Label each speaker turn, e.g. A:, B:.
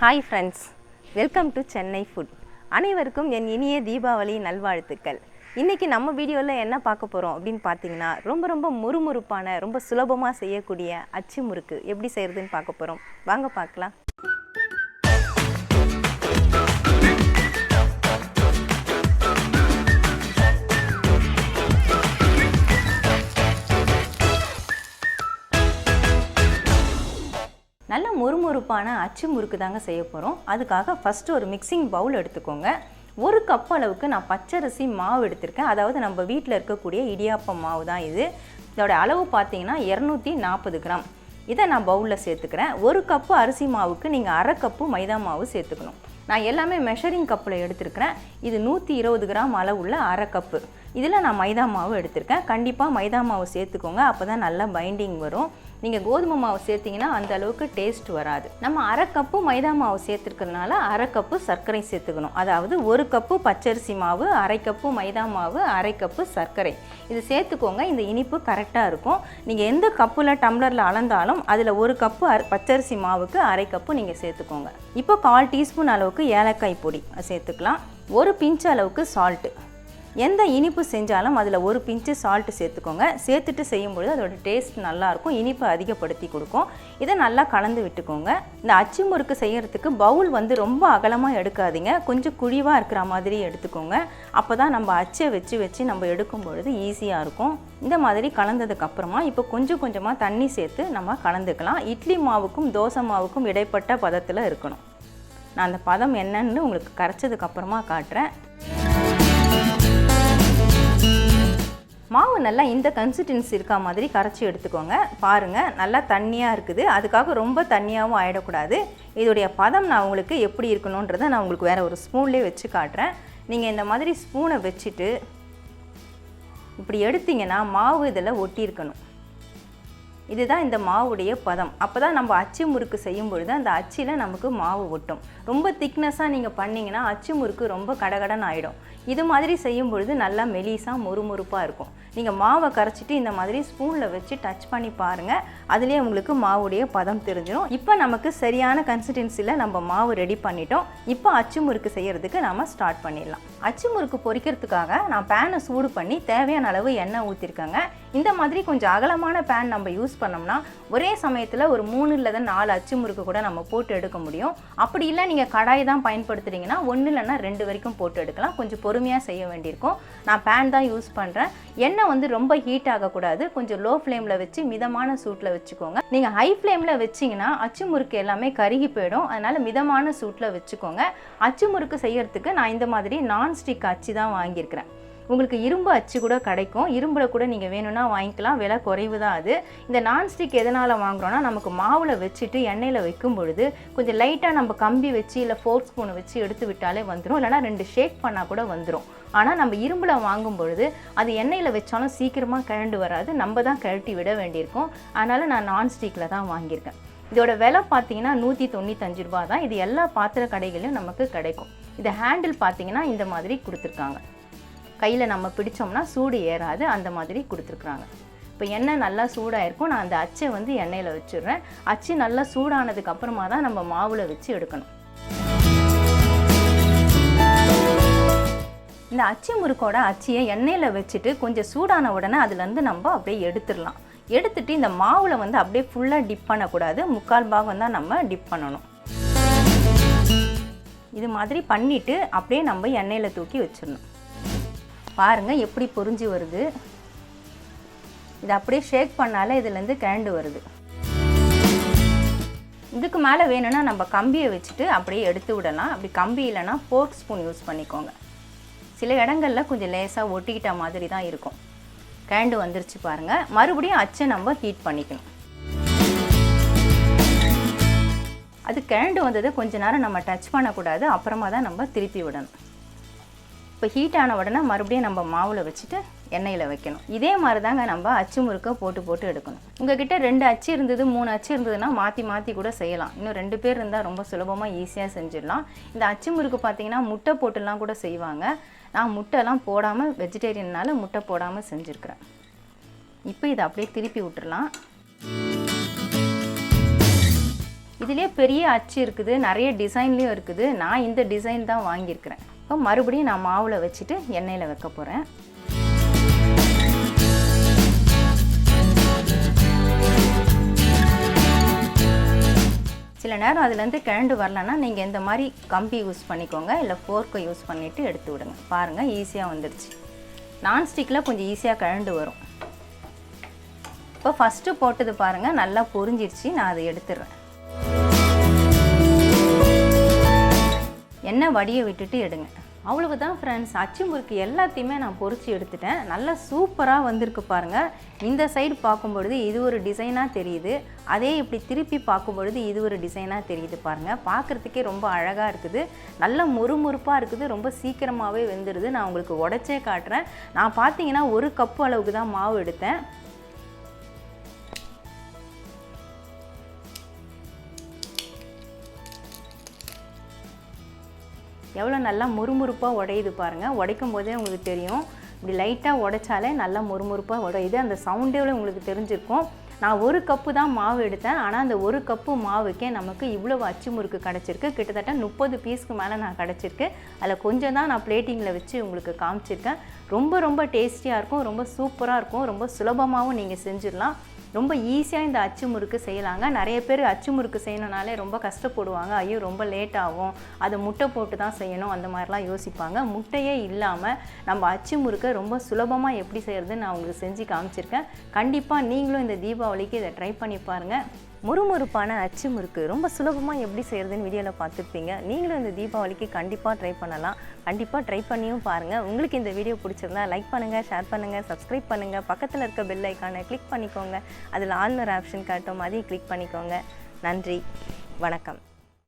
A: Hi friends, welcome to Chennai food. அனைவருக்கும் என் இனிய தீபாவளி நல்வாழ்த்துக்கள். இன்றைக்கி நம்ம வீடியோவில் என்ன பார்க்க போகிறோம் அப்படின்னு பார்த்தீங்கன்னா, ரொம்ப முறுமுறுப்பான ரொம்ப சுலபமாக செய்யக்கூடிய அச்சு முறுக்கு எப்படி செய்கிறதுன்னு பார்க்க போகிறோம். வாங்க பார்க்கலாம். நல்ல முறுமுறுப்பான அச்சு முறுக்கு தாங்க செய்ய போகிறோம். அதுக்காக ஃபஸ்ட்டு ஒரு மிக்சிங் பவுல் எடுத்துக்கோங்க. 1 கப் அளவுக்கு நான் பச்சரிசி மாவு எடுத்திருக்கேன். அதாவது நம்ம வீட்டில் இருக்கக்கூடிய இடியாப்பம் மாவு தான் இது. இதோட அளவு பார்த்தீங்கன்னா 240 கிராம். இதை நான் பவுலில் சேர்த்துக்கிறேன். 1 கப்பு அரிசி மாவுக்கு நீங்கள் அரை கப்பு மைதா மாவு சேர்த்துக்கணும். நான் எல்லாமே மெஷரிங் கப்பில் எடுத்துருக்கிறேன். இது 120 கிராம் அளவுள்ள அரை கப்பு. இதில் நான் மைதா மாவு எடுத்திருக்கேன். கண்டிப்பாக மைதா மாவு சேர்த்துக்கோங்க, அப்போ தான் நல்லா பைண்டிங் வரும். நீங்கள் கோதுமை மாவு சேர்த்திங்கன்னா அந்த அளவுக்கு டேஸ்ட் வராது. நம்ம அரை கப்பு மைதா மாவு சேர்த்துருக்கிறதுனால அரை கப்பு சர்க்கரை சேர்த்துக்கணும். அதாவது 1 கப்பு பச்சரிசி மாவு, அரை கப்பு மைதா மாவு, அரை கப்பு சர்க்கரை இது சேர்த்துக்கோங்க. இந்த இனிப்பு கரெக்டாக இருக்கும். நீங்கள் எந்த கப்பில் டம்ளரில் அளந்தாலும் அதில் 1 கப்பு பச்சரிசி மாவுக்கு அரை கப்பு நீங்கள் சேர்த்துக்கோங்க. இப்போ 1/4 டீஸ்பூன் அளவுக்கு ஏலக்காய் பொடி சேர்த்துக்கலாம். 1 பிஞ்ச் அளவுக்கு சால்ட்டு. எந்த இனிப்பு செஞ்சாலும் அதில் 1 பிஞ்சு சால்ட்டு சேர்த்துக்கோங்க. சேர்த்துட்டு செய்யும்பொழுது அதோட டேஸ்ட் நல்லாயிருக்கும், இனிப்பு அதிகப்படுத்தி கொடுக்கும். இதை நல்லா கலந்து விட்டுக்கோங்க. இந்த அச்சு முறுக்கு செய்கிறதுக்கு பவுல் ரொம்ப அகலமாக எடுக்காதீங்க, கொஞ்சம் குழிவாக இருக்கிற மாதிரி எடுத்துக்கோங்க. அப்போ தான் நம்ம அச்சை வச்சு நம்ம எடுக்கும் பொழுது ஈஸியாக இருக்கும். இந்த மாதிரி கலந்ததுக்கப்புறமா இப்போ கொஞ்சமாக தண்ணி சேர்த்து நம்ம கலந்துக்கலாம். இட்லி மாவுக்கும் தோசை மாவுக்கும் இடைப்பட்ட பதத்தில் இருக்கணும். நான் அந்த பதம் என்னன்னு உங்களுக்கு கரைச்சதுக்கப்புறமா காட்டுறேன். மாவு நல்லா இந்த கன்சிஸ்டன்சி இருக்கா மாதிரி கரைச்சி எடுத்துக்கோங்க. பாருங்கள், நல்லா தண்ணியாக இருக்குது. அதுக்காக ரொம்ப தண்ணியாகவும் ஆகிடக்கூடாது. இதோடைய பதம் நான் உங்களுக்கு எப்படி இருக்கணுன்றதை நான் உங்களுக்கு வேறு ஒரு ஸ்பூன்லேயே வச்சு காட்டுறேன். நீங்கள் இந்த மாதிரி ஸ்பூனை வச்சுட்டு இப்படி எடுத்திங்கன்னா மாவு இதில் ஒட்டி இருக்கணும். இதுதான் இந்த மாவுடைய பதம். அப்போ தான் நம்ம அச்சு முறுக்கு செய்யும் பொழுது அந்த அச்சில் நமக்கு மாவு ஒட்டும். ரொம்ப திக்னஸாக நீங்கள் பண்ணிங்கன்னா அச்சு முறுக்கு ரொம்ப கடகடன் ஆகிடும். இது மாதிரி செய்யும் பொழுது நல்லா மெலிசாக முறுமுறுப்பாக இருக்கும். நீங்கள் மாவை கரைச்சிட்டு இந்த மாதிரி ஸ்பூனில் வச்சு டச் பண்ணி பாருங்கள், அதுலேயே உங்களுக்கு மாவுடைய பதம் தெரிஞ்சிடும். இப்போ நமக்கு சரியான கன்சிஸ்டன்சியில் நம்ம மாவு ரெடி பண்ணிட்டோம். இப்போ அச்சு முறுக்கு செய்கிறதுக்கு நம்ம ஸ்டார்ட் பண்ணிடலாம். அச்சு முறுக்கு பொரிக்கிறதுக்காக நான் பேனை சூடு பண்ணி தேவையான அளவு எண்ணெய் ஊற்றிருக்கேங்க. இந்த மாதிரி கொஞ்சம் அகலமான பேன் நம்ம யூஸ் பண்ணோம்னா ஒரே சமயத்தில் ஒரு 3 இல்ல 4 அச்சு முறுக்கு கூட நம்ம போட்டு எடுக்க முடியும். அப்படி இல்லை நீங்கள் கடாய் தான் பயன்படுத்துகிறீங்கன்னா 1 இல்லைன்னா 2 வரைக்கும் போட்டு எடுக்கலாம். கொஞ்சம் பொறுமையாக செய்ய வேண்டியிருக்கும். நான் பேன் தான் யூஸ் பண்ணுறேன். எண்ணெய் ரொம்ப ஹீட் ஆகக்கூடாது. கொஞ்சம் லோ ஃப்ளேமில் வச்சு மிதமான சூட்டில் வச்சுக்கோங்க. நீங்கள் ஹை ஃப்ளேமில் வச்சிங்கன்னா அச்சு முறுக்கு எல்லாமே கருகி போயிடும். அதனால் மிதமான சூட்டில் வச்சுக்கோங்க. அச்சு முறுக்கு செய்யறதுக்கு நான் இந்த மாதிரி நான்ஸ்டிக் அச்சு தான் வாங்கியிருக்கிறேன். உங்களுக்கு இரும்பு அச்சு கூட கிடைக்கும். இரும்பில் கூட நீங்கள் வேணும்னா வாங்கிக்கலாம், விலை குறைவு தான் அது. இந்த நான்ஸ்டிக் எதனால் வாங்குகிறோன்னா, நமக்கு மாவில் வச்சுட்டு எண்ணெயில் வைக்கும் பொழுது கொஞ்சம் லைட்டாக நம்ம கம்பி வச்சு இல்லை ஃபோர்க் ஸ்பூனை வச்சு எடுத்து விட்டாலே வந்துடும். இல்லைனா 2 ஷேக் பண்ணால் கூட வந்துடும். ஆனால் நம்ம இரும்பில் வாங்கும் பொழுது அது எண்ணெயில் வச்சாலும் சீக்கிரமாக கிழண்டு வராது, நம்ம தான் கழட்டி விட வேண்டியிருக்கும். அதனால் நான் நான்ஸ்டிக்கில் தான் வாங்கியிருக்கேன். இதோட விலை பார்த்தீங்கன்னா 195 ரூபா தான். இது எல்லா பாத்திர கடைகளிலும் நமக்கு கிடைக்கும். இந்த ஹேண்டில் பார்த்தீங்கன்னா இந்த மாதிரி கொடுத்துருக்காங்க. கையில் நம்ம பிடிச்சோம்னா சூடு ஏறாது, அந்த மாதிரி கொடுத்துருக்குறாங்க. இப்போ எண்ணெய் நல்லா சூடாக இருக்கும். நான் அந்த அச்சை எண்ணெயில் வச்சுடுறேன். அச்சு நல்லா சூடானதுக்கு அப்புறமா தான் நம்ம மாவில் வச்சு எடுக்கணும். இந்த அச்சு முறுக்கோட அச்சியை எண்ணெயில் வச்சுட்டு கொஞ்சம் சூடான உடனே அதுலேருந்து நம்ம அப்படியே எடுத்துடலாம். எடுத்துட்டு இந்த மாவில் அப்படியே ஃபுல்லாக டிப் பண்ணக்கூடாது, 1/4 பாகம் தான் நம்ம டிப் பண்ணணும். இது மாதிரி பண்ணிவிட்டு அப்படியே நம்ம எண்ணெயில் தூக்கி வச்சிடணும். பாருங்கள் எப்படி பொரிஞ்சு வருது. இது அப்படியே ஷேக் பண்ணாலே இதுலேருந்து கிழண்டு வருது. இதுக்கு மேலே வேணும்னா நம்ம கம்பியை வச்சுட்டு அப்படியே எடுத்து விடலாம். அப்படி கம்பி இல்லைன்னா ஃபோர்க் ஸ்பூன் யூஸ் பண்ணிக்கோங்க. சில இடங்களில் கொஞ்சம் லேசாக ஒட்டிக்கிட்ட மாதிரி தான் இருக்கும். கிழண்டு வந்துருச்சு பாருங்கள். மறுபடியும் அச்சை நம்ம ஹீட் பண்ணிக்கணும். அது கிழண்டு வந்தது கொஞ்ச நேரம் நம்ம டச் பண்ணக்கூடாது, அப்புறமா தான் நம்ம திருப்பி விடணும். இப்போ ஹீட் ஆன உடனே மறுபடியும் நம்ம மாவில் வச்சுட்டு எண்ணெயில் வைக்கணும். இதே மாதிரி தாங்க நம்ம அச்சு முறுக்கை போட்டு எடுக்கணும். உங்ககிட்ட 2 அச்சு இருந்தது 3 அச்சு இருந்ததுன்னா மாற்றி கூட செய்யலாம். இன்னும் 2 பேர் இருந்தால் ரொம்ப சுலபமாக ஈஸியாக செஞ்சிடலாம். இந்த அச்சு முறுக்கு பார்த்தீங்கன்னா முட்டை போட்டுலாம் கூட செய்வாங்க. நான் முட்டைலாம் போடாமல், வெஜிடேரியன்னால முட்டை போடாமல் செஞ்சுருக்கிறேன். இப்போ இதை அப்படியே திருப்பி விட்டுடலாம். இதிலே பெரிய அச்சு இருக்குது, நிறைய டிசைன்லேயும் இருக்குது. நான் இந்த டிசைன் தான் வாங்கியிருக்கிறேன். இப்போ மறுபடியும் நான் மாவில் வச்சுட்டு எண்ணெயில் வைக்க போகிறேன். சில நேரம் அதுலேருந்து கிழண்டு வரலன்னா நீங்கள் இந்த மாதிரி கம்பி யூஸ் பண்ணிக்கோங்க, இல்லை ஃபோர்க்கை யூஸ் பண்ணிவிட்டு எடுத்து விடுங்க. பாருங்கள், ஈஸியாக வந்துடுச்சு. நான்ஸ்டிக்கில் கொஞ்சம் ஈஸியாக கிழண்டு வரும். இப்போ ஃபஸ்ட்டு போட்டது பாருங்கள், நல்லா பொரிஞ்சிருச்சு. நான் அதை எடுத்துடுறேன். எண்ணெய் வடியை விட்டுட்டு எடுங்க. அவ்வளவுதான் ஃப்ரெண்ட்ஸ், அச்சு முறுக்கு எல்லாத்தையுமே நான் பொரிச்சு எடுத்துட்டேன். நல்லா சூப்பராக வந்திருக்கு பாருங்கள். இந்த சைடு பார்க்கும்பொழுது இது ஒரு டிசைனாக தெரியுது, அதே இப்படி திருப்பி பார்க்கும்பொழுது இது ஒரு டிசைனாக தெரியுது பாருங்கள். பார்க்குறதுக்கே ரொம்ப அழகாக இருக்குது, நல்ல முறுமுறுப்பாக இருக்குது, ரொம்ப சீக்கிரமாகவே வெந்துடுது. நான் உங்களுக்கு உடைச்சே காட்டுறேன். நான் பார்த்தீங்கன்னா 1 கப்பு அளவுக்கு தான் மாவு எடுத்தேன். எவ்வளோ நல்லா முறுமுறுப்பாக உடையுது பாருங்கள். உடைக்கும் போதே உங்களுக்கு தெரியும். இப்படி லைட்டாக உடைச்சாலே நல்லா முறுமுறுப்பாக உடையுது. அந்த சவுண்டே உங்களுக்கு தெரிஞ்சிருக்கும். நான் 1 கப்பு தான் மாவு எடுத்தேன், ஆனால் அந்த 1 கப்பு மாவுக்கே நமக்கு இவ்வளோ அச்சு முறுக்கு கிடச்சிருக்கு. கிட்டத்தட்ட 30 பீஸ்க்கு மேலே நான் கிடச்சிருக்கு. அதில் கொஞ்சம் தான் நான் பிளேட்டிங்கில் வச்சு உங்களுக்கு காமிச்சிருக்கேன். ரொம்ப டேஸ்டியாக இருக்கும், ரொம்ப சூப்பராக இருக்கும், ரொம்ப சுலபமாகவும் நீங்கள் செஞ்சிடலாம். ரொம்ப ஈஸியாக இந்த அச்சு முறுக்கு செய்யலாங்க. நிறைய பேர் அச்சு முறுக்கு செய்யணுனாலே ரொம்ப கஷ்டப்படுவாங்க. ஐயோ ரொம்ப லேட் ஆகும், அதை முட்டை போட்டு தான் செய்யணும், அந்த மாதிரிலாம் யோசிப்பாங்க. முட்டையே இல்லாமல் நம்ம அச்சு முறுக்கை ரொம்ப சுலபமாக எப்படி செய்கிறதுன்னு நான் உங்களுக்கு செஞ்சு காமிச்சிருக்கேன். கண்டிப்பாக நீங்களும் இந்த தீபாவளிக்கு இதை ட்ரை பண்ணி பாருங்கள். முறுமுறுப்பான அச்சு முறுக்கு ரொம்ப சுலபமாக எப்படி செய்கிறதுன்னு வீடியோவில் பார்த்துருப்பீங்க. நீங்களும் இந்த தீபாவளிக்கு கண்டிப்பாக ட்ரை பண்ணலாம். கண்டிப்பாக ட்ரை பண்ணியும் பாருங்கள். உங்களுக்கு இந்த வீடியோ பிடிச்சிருந்தா லைக் பண்ணுங்கள், ஷேர் பண்ணுங்கள், சப்ஸ்கிரைப் பண்ணுங்கள். பக்கத்தில் இருக்க பெல் ஐக்கானை கிளிக் பண்ணிக்கோங்க. அதில் ஆல் ஒரு ஆப்ஷன் காட்டும், அதையும் கிளிக் பண்ணிக்கோங்க. நன்றி, வணக்கம்.